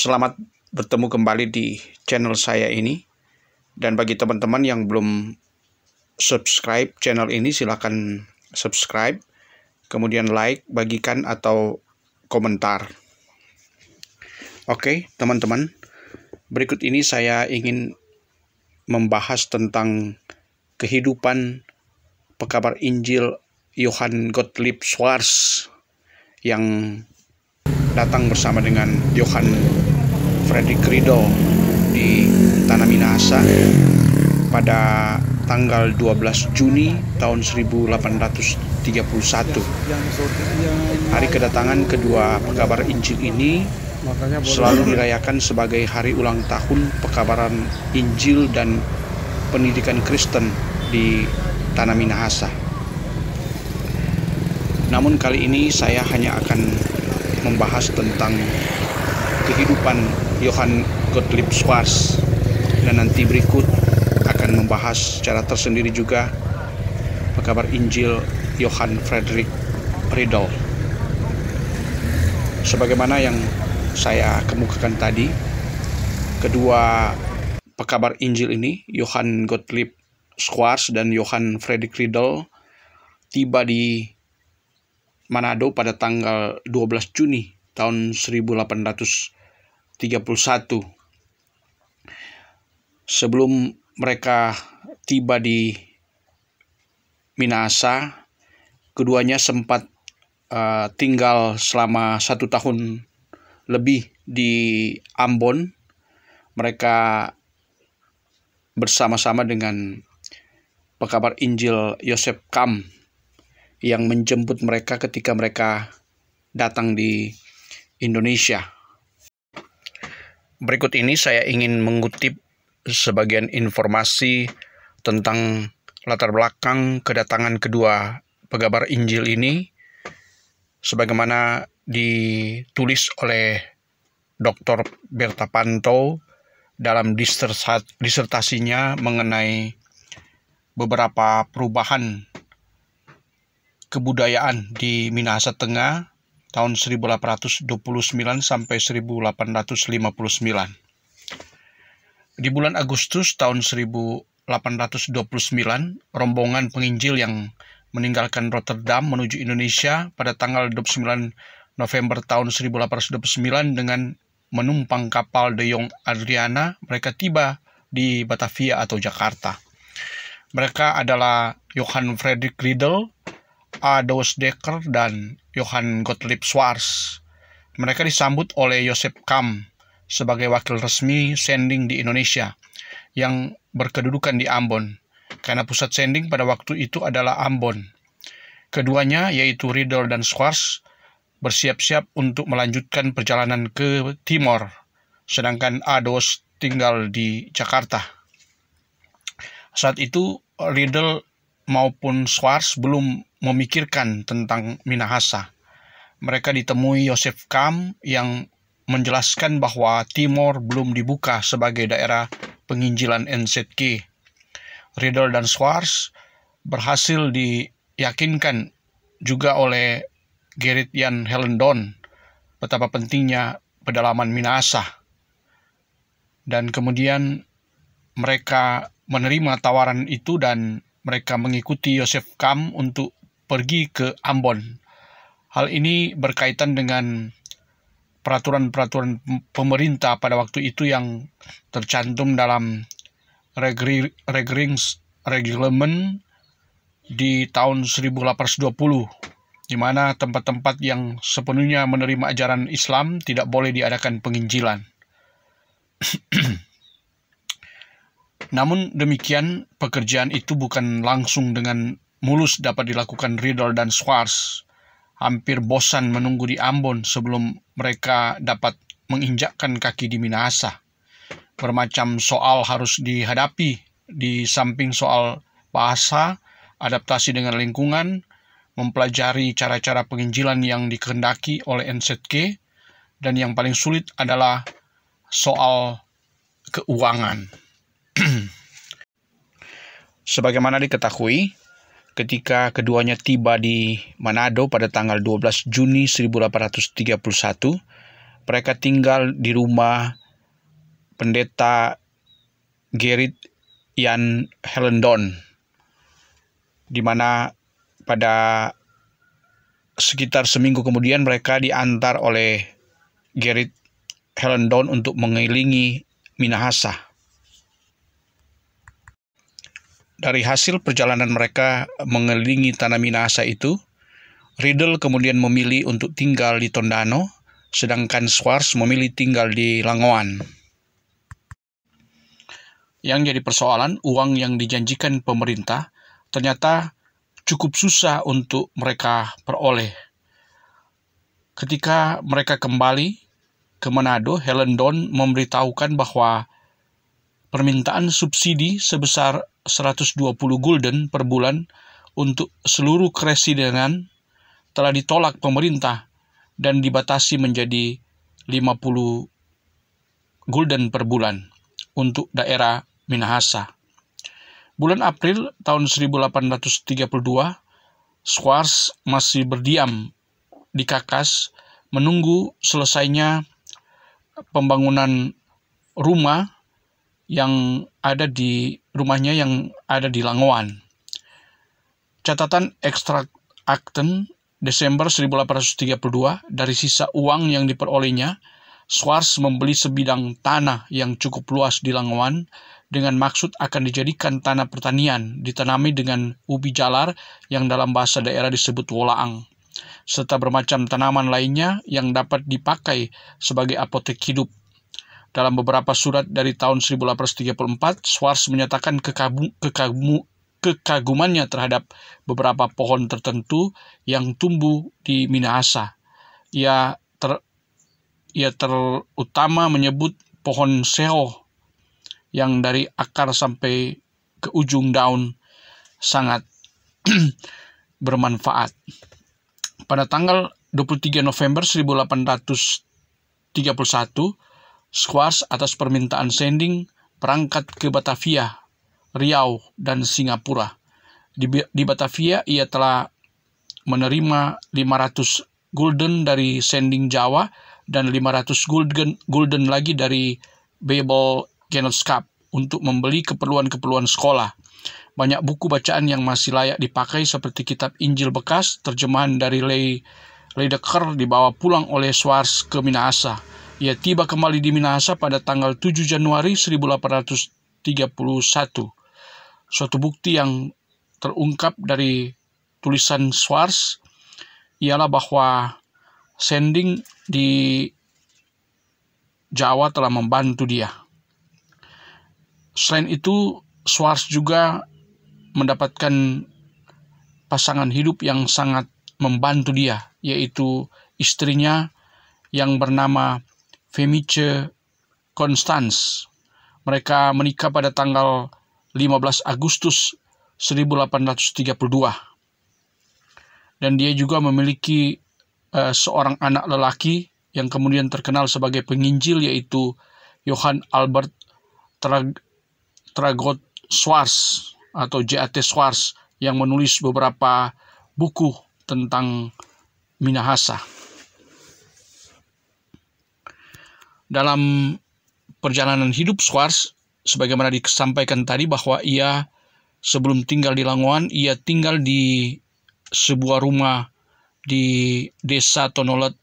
Selamat bertemu kembali di channel saya ini. Dan bagi teman-teman yang belum subscribe channel ini, silakan subscribe, kemudian like, bagikan, atau komentar. Oke, teman-teman, berikut ini saya ingin membahas tentang kehidupan pekabar Injil Johann Gottlieb Schwarz yang datang bersama dengan Johann Friedrich Riedel di Tanah Minahasa pada tanggal 12 Juni tahun 1831. Hari kedatangan kedua pekabar Injil ini selalu dirayakan sebagai hari ulang tahun pekabaran Injil dan pendidikan Kristen di Tanah Minahasa. Namun kali ini saya hanya akan membahas tentang kehidupan Johann Gottlieb Schwarz, dan nanti berikut akan membahas secara tersendiri juga pekabar Injil Johann Friedrich Riedel. Sebagaimana yang saya kemukakan tadi, kedua pekabar Injil ini, Johann Gottlieb Schwarz dan Johann Friedrich Riedel, tiba di Manado pada tanggal 12 Juni tahun 1831. Sebelum mereka tiba di Minahasa, keduanya sempat tinggal selama 1 tahun lebih di Ambon. Mereka bersama-sama dengan pekabar Injil Joseph Kam yang menjemput mereka ketika mereka datang di Indonesia. Berikut ini saya ingin mengutip sebagian informasi tentang latar belakang kedatangan kedua pekabar Injil ini, sebagaimana ditulis oleh Dr. Berta Panto dalam disertasinya mengenai beberapa perubahan kebudayaan di Minahasa Tengah tahun 1829 sampai 1859. Di bulan Agustus tahun 1829, rombongan penginjil yang meninggalkan Rotterdam menuju Indonesia pada tanggal 29 November tahun 1829 dengan menumpang kapal De Jong Adriana, mereka tiba di Batavia atau Jakarta. Mereka adalah Johann Friedrich Riedel, A. Douwes Dekker, dan Johann Gottlieb Schwarz. Mereka disambut oleh Joseph Kam sebagai wakil resmi sending di Indonesia yang berkedudukan di Ambon, karena pusat sending pada waktu itu adalah Ambon. Keduanya, yaitu Riedel dan Schwarz, bersiap-siap untuk melanjutkan perjalanan ke Timor, sedangkan A. Douwes tinggal di Jakarta. Saat itu Riedel maupun Schwarz belum memikirkan tentang Minahasa. Mereka ditemui Joseph Kam yang menjelaskan bahwa Timor belum dibuka sebagai daerah penginjilan NZK. Riedel dan Schwarz berhasil diyakinkan juga oleh Gerrit Jan Hellendoorn betapa pentingnya pedalaman Minahasa. Dan kemudian mereka menerima tawaran itu dan mereka mengikuti Joseph Kam untuk pergi ke Ambon. Hal ini berkaitan dengan peraturan-peraturan pemerintah pada waktu itu yang tercantum dalam Reglement di tahun 1820, di mana tempat-tempat yang sepenuhnya menerima ajaran Islam tidak boleh diadakan penginjilan. Namun demikian, pekerjaan itu bukan langsung dengan mulus dapat dilakukan Riedel dan Schwarz. Hampir bosan menunggu di Ambon sebelum mereka dapat menginjakkan kaki di Minahasa. Bermacam soal harus dihadapi, di samping soal bahasa, adaptasi dengan lingkungan, mempelajari cara-cara penginjilan yang dikehendaki oleh NZK, dan yang paling sulit adalah soal keuangan. Sebagaimana diketahui, ketika keduanya tiba di Manado pada tanggal 12 Juni 1831, mereka tinggal di rumah pendeta Gerrit Jan Hellendoorn, di mana pada sekitar seminggu kemudian mereka diantar oleh Gerrit Hellendoorn untuk mengelilingi Minahasa. Dari hasil perjalanan mereka mengelilingi tanah Minahasa itu, Riedel kemudian memilih untuk tinggal di Tondano, sedangkan Schwarz memilih tinggal di Langowan. Yang jadi persoalan, uang yang dijanjikan pemerintah ternyata cukup susah untuk mereka peroleh. Ketika mereka kembali ke Manado, Hellendoorn memberitahukan bahwa permintaan subsidi sebesar 120 gulden per bulan untuk seluruh keresidenan telah ditolak pemerintah dan dibatasi menjadi 50 gulden per bulan untuk daerah Minahasa. Bulan April tahun 1832, Schwarz masih berdiam di Kakas menunggu selesainya pembangunan rumah yang ada di rumahnya yang ada di Langowan. Catatan ekstrak akten Desember 1832, dari sisa uang yang diperolehnya, Schwarz membeli sebidang tanah yang cukup luas di Langowan dengan maksud akan dijadikan tanah pertanian, ditanami dengan ubi jalar yang dalam bahasa daerah disebut wolaang, serta bermacam tanaman lainnya yang dapat dipakai sebagai apotek hidup. Dalam beberapa surat dari tahun 1834, Schwarz menyatakan kekagumannya terhadap beberapa pohon tertentu yang tumbuh di Minahasa. Ia terutama menyebut pohon seo yang dari akar sampai ke ujung daun sangat bermanfaat. Pada tanggal 23 November 1831, Schwarz atas permintaan Sending berangkat ke Batavia, Riau, dan Singapura. Di Batavia ia telah menerima 500 gulden dari Sending Jawa dan 500 gulden lagi dari Babel Genootschap untuk membeli keperluan-keperluan sekolah. Banyak buku bacaan yang masih layak dipakai seperti kitab Injil bekas, terjemahan dari Leidecker dibawa pulang oleh Schwarz ke Minahasa. Ia tiba kembali di Minahasa pada tanggal 7 Januari 1831. Suatu bukti yang terungkap dari tulisan Schwarz ialah bahwa Sending di Jawa telah membantu dia. Selain itu, Schwarz juga mendapatkan pasangan hidup yang sangat membantu dia, yaitu istrinya yang bernama Femice Constance. Mereka menikah pada tanggal 15 Agustus 1832. Dan dia juga memiliki seorang anak lelaki yang kemudian terkenal sebagai penginjil, yaitu Johann Albert Tragot Schwarz atau J.A.T. Schwarz, yang menulis beberapa buku tentang Minahasa. Dalam perjalanan hidup Schwarz, sebagaimana disampaikan tadi, bahwa ia sebelum tinggal di Langowan, ia tinggal di sebuah rumah di Desa Tonolet,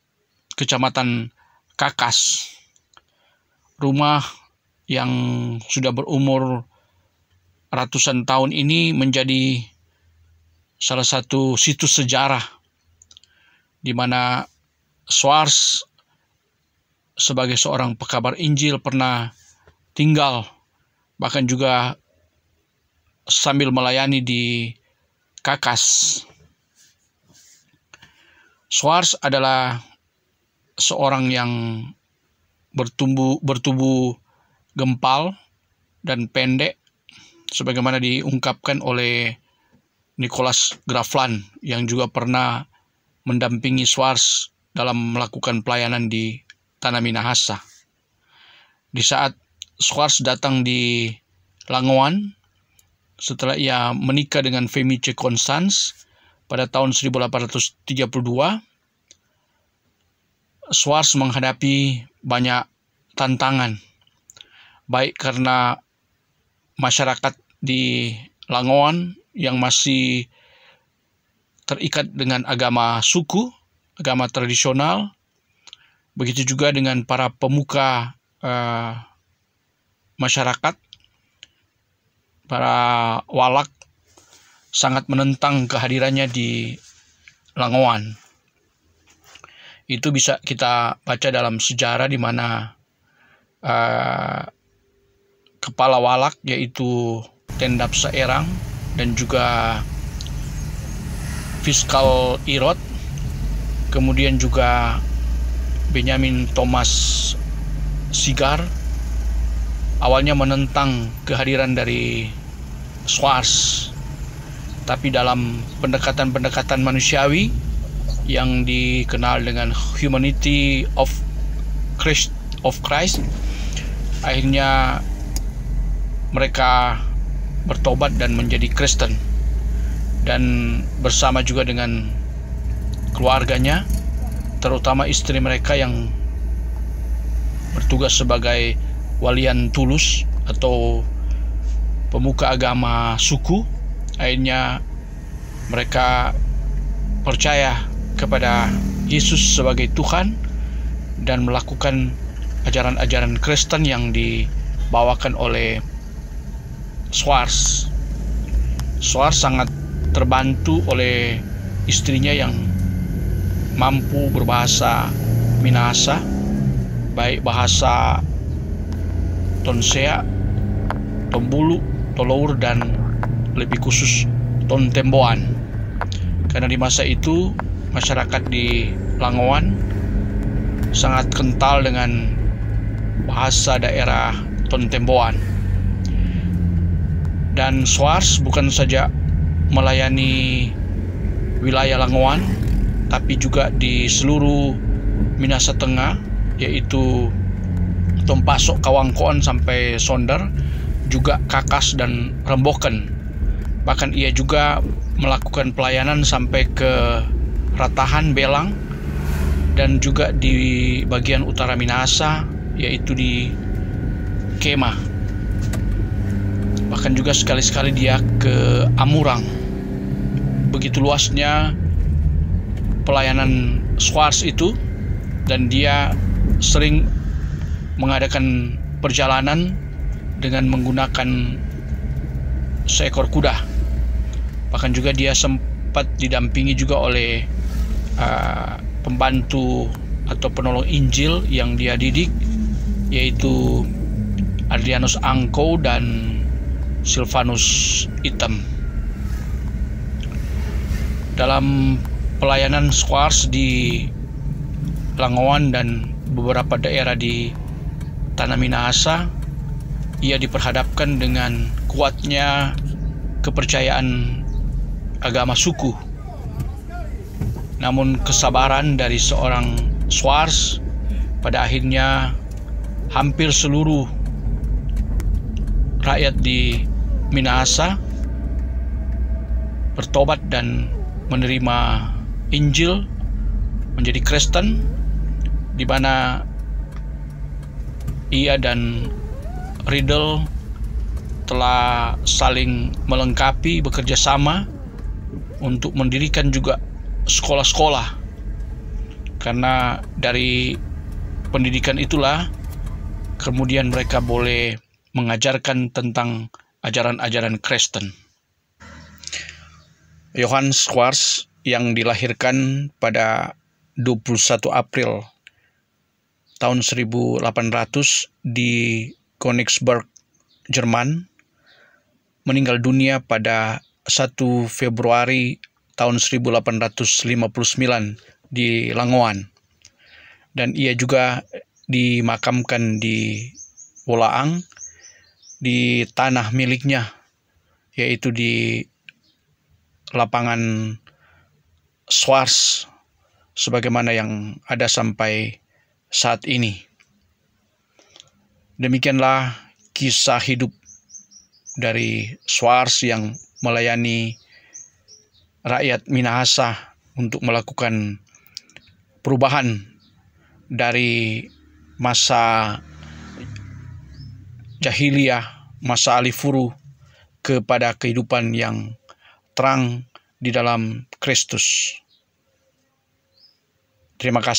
Kecamatan Kakas. Rumah yang sudah berumur ratusan tahun ini menjadi salah satu situs sejarah di mana Schwarz sebagai seorang pekabar Injil pernah tinggal, bahkan juga sambil melayani di Kakas. Schwarz adalah seorang yang bertubuh gempal dan pendek, sebagaimana diungkapkan oleh Nicholas Grafland yang juga pernah mendampingi Schwarz dalam melakukan pelayanan di tanah Minahasa. Di saat Schwarz datang di Langowan, setelah ia menikah dengan Femice Constance pada tahun 1832, Schwarz menghadapi banyak tantangan, baik karena masyarakat di Langowan yang masih terikat dengan agama suku, agama tradisional, begitu juga dengan para pemuka masyarakat, para walak sangat menentang kehadirannya di Langowan. Itu bisa kita baca dalam sejarah di mana kepala walak yaitu Tendap Saerang dan juga Fiskal Irot, kemudian juga Benyamin Thomas Sigar awalnya menentang kehadiran dari Schwarz, tapi dalam pendekatan-pendekatan manusiawi yang dikenal dengan Humanity of Christ, akhirnya mereka bertobat dan menjadi Kristen, dan bersama juga dengan keluarganya, terutama istri mereka yang bertugas sebagai walian tulus atau pemuka agama suku, akhirnya mereka percaya kepada Yesus sebagai Tuhan dan melakukan ajaran-ajaran Kristen yang dibawakan oleh Schwarz. Schwarz sangat terbantu oleh istrinya yang mampu berbahasa Minahasa, baik bahasa Tonsea, Tombulu, Tolour, dan lebih khusus Tontemboan. Karena di masa itu masyarakat di Langowan sangat kental dengan bahasa daerah Tontemboan. Dan Schwarz bukan saja melayani wilayah Langowan, tapi juga di seluruh Minahasa Tengah, yaitu Tompasok, Kawangkoan sampai Sonder, juga Kakas dan Remboken. Bahkan ia juga melakukan pelayanan sampai ke Ratahan, Belang, dan juga di bagian utara Minahasa, yaitu di Kemah. Bahkan juga sekali-sekali dia ke Amurang. Begitu luasnya pelayanan Schwarz itu, dan dia sering mengadakan perjalanan dengan menggunakan seekor kuda. Bahkan juga dia sempat didampingi juga oleh pembantu atau penolong Injil yang dia didik, yaitu Adrianus Angko dan Silvanus Item. Dalam pelayanan Schwarz di Langowan dan beberapa daerah di Tanah Minahasa, ia diperhadapkan dengan kuatnya kepercayaan agama suku. Namun kesabaran dari seorang Schwarz, pada akhirnya hampir seluruh rakyat di Minahasa bertobat dan menerima Injil, menjadi Kristen, di mana ia dan Riddle telah saling melengkapi, bekerja sama untuk mendirikan juga sekolah-sekolah. Karena dari pendidikan itulah kemudian mereka boleh mengajarkan tentang ajaran-ajaran Kristen. Johann Schwarz yang dilahirkan pada 21 April tahun 1800 di Königsberg, Jerman, meninggal dunia pada 1 Februari tahun 1859 di Langowan. Dan ia juga dimakamkan di Wolaang, di tanah miliknya, yaitu di lapangan Schwarz, sebagaimana yang ada sampai saat ini. Demikianlah kisah hidup dari Schwarz yang melayani rakyat Minahasa untuk melakukan perubahan dari masa jahiliyah, masa alifuru, kepada kehidupan yang terang di dalam Kristus. Terima kasih.